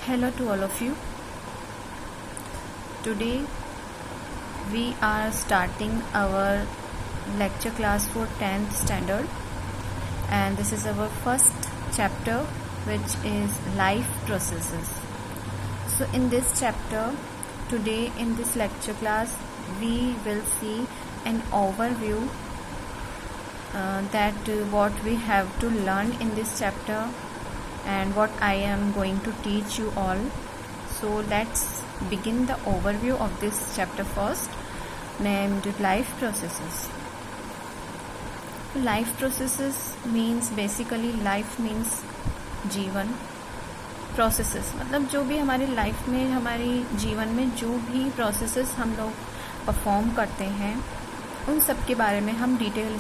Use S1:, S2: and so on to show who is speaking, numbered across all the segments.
S1: Hello to all of you. Today we are starting our lecture class for 10th standard, and this is our first chapter, which is life processes. So in this chapter, today in this lecture class, we will see an overview that what we have to learn in this chapter and what I am going to teach you all. So let's begin the overview of this chapter first, named life processes. Life processes means basically life means जीवन. Processes मतलब जो भी हमारी life में, हमारी जीवन में जो भी प्रोसेसेस हम लोग परफॉर्म करते हैं, उन सब के बारे में हम डिटेल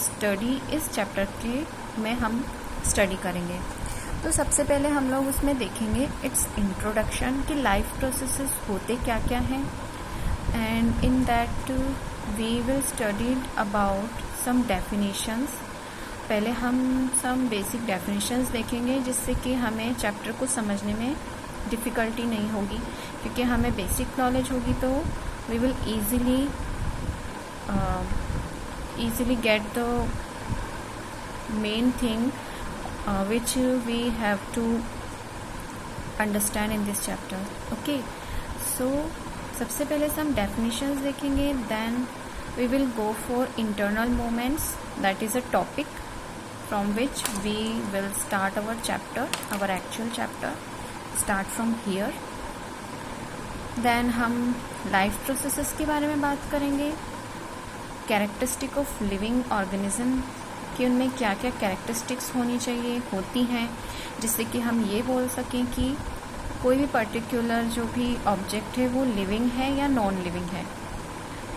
S1: स्टडी इस चैप्टर के में हम स्टडी करेंगे. तो सबसे पहले हम लोग उसमें देखेंगे इट्स इंट्रोडक्शन कि लाइफ प्रोसेसेस होते क्या क्या हैं, and in that we will studied about some definitions. पहले हम सम बेसिक डेफिनेशंस देखेंगे जिससे कि हमें चैप्टर को समझने में डिफ़िकल्टी नहीं होगी, क्योंकि हमें बेसिक नॉलेज होगी तो we will easily get the main thing which we have to understand in this chapter. Okay, so सबसे पहले some definitions देखेंगे, then we will go for internal movements, that is a topic from which we will start our chapter, our actual chapter start from here. Then हम life processes के बारे में बात करेंगे, characteristic of living organism कि उनमें क्या क्या कैरेक्टरिस्टिक्स होनी चाहिए, होती हैं, जिससे कि हम ये बोल सकें कि कोई भी पर्टिकुलर जो भी ऑब्जेक्ट है वो लिविंग है या नॉन लिविंग है.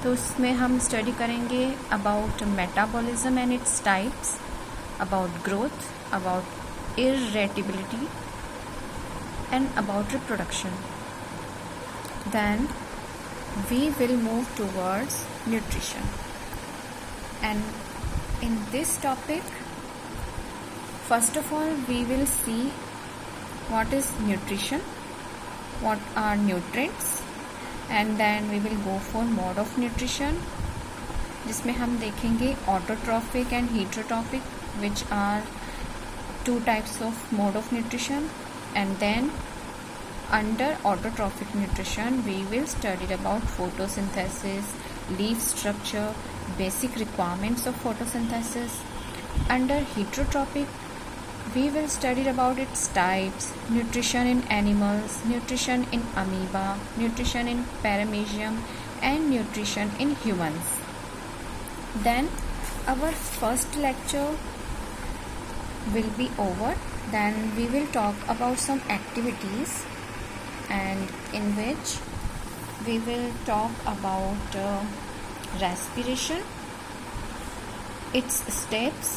S1: तो उसमें हम स्टडी करेंगे about metabolism and its types, about growth, about irritability and about reproduction. Then we will move towards nutrition, and in this topic first of all we will see what is nutrition, what are nutrients, and then we will go for mode of nutrition, जिसमें हम देखेंगे autotrophic and heterotrophic, which are two types of mode of nutrition. And then under autotrophic nutrition we will study about photosynthesis, leaf structure, basic requirements of photosynthesis. Under heterotrophic we will study about its types, nutrition in animals, nutrition in amoeba, nutrition in paramecium, and nutrition in humans. Then our first lecture will be over. Then we will talk about some activities, and in which we will talk about respiration, its steps,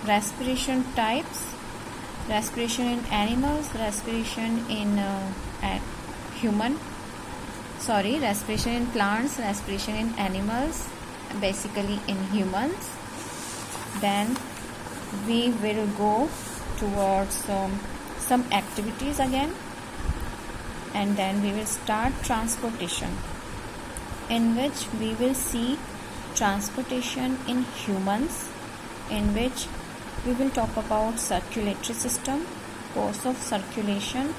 S1: respiration types, respiration in animals, respiration in respiration in plants, respiration in animals, basically in humans. Then we will go towards some activities again, and then we will start transportation, in which we will see transportation in humans, in which we will talk about circulatory system, course of circulation,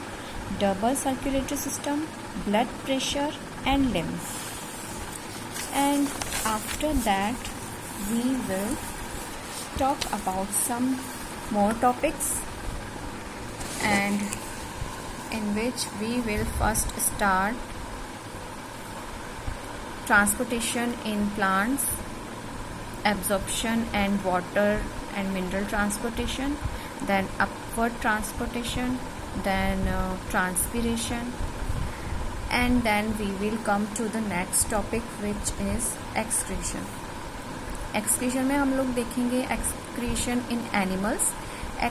S1: double circulatory system, blood pressure, and lymph. And after that we will talk about some more topics, and in which we will first start transportation in plants, absorption and water and mineral transportation, then upward transportation, then transpiration, and then we will come to the next topic, which is excretion. excretion में हम लोग देखेंगे excretion in animals,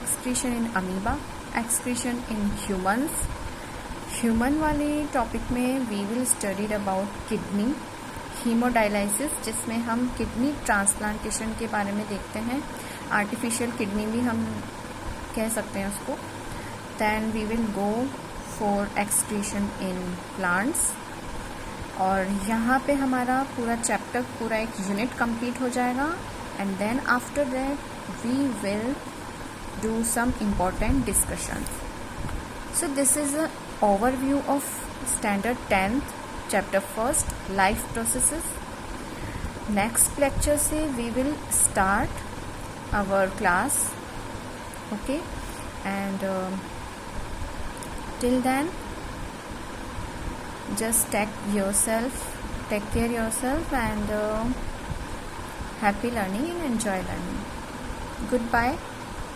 S1: excretion in amoeba, excretion in humans. Human वाले topic में we will studied about kidney, hemodialysis, जिसमें हम kidney transplantation के बारे में देखते हैं, आर्टिफिशियल किडनी भी हम कह सकते हैं उसको. then we will go for excretion in plants. और यहाँ पे हमारा पूरा चैप्टर, पूरा एक यूनिट कंप्लीट हो जाएगा. And then after that we will do some important discussions. So this is an overview of standard 10th chapter 1st life processes. Next lecture से we will start our class. Okay, and till then just take care yourself, and happy learning and enjoy learning. Goodbye.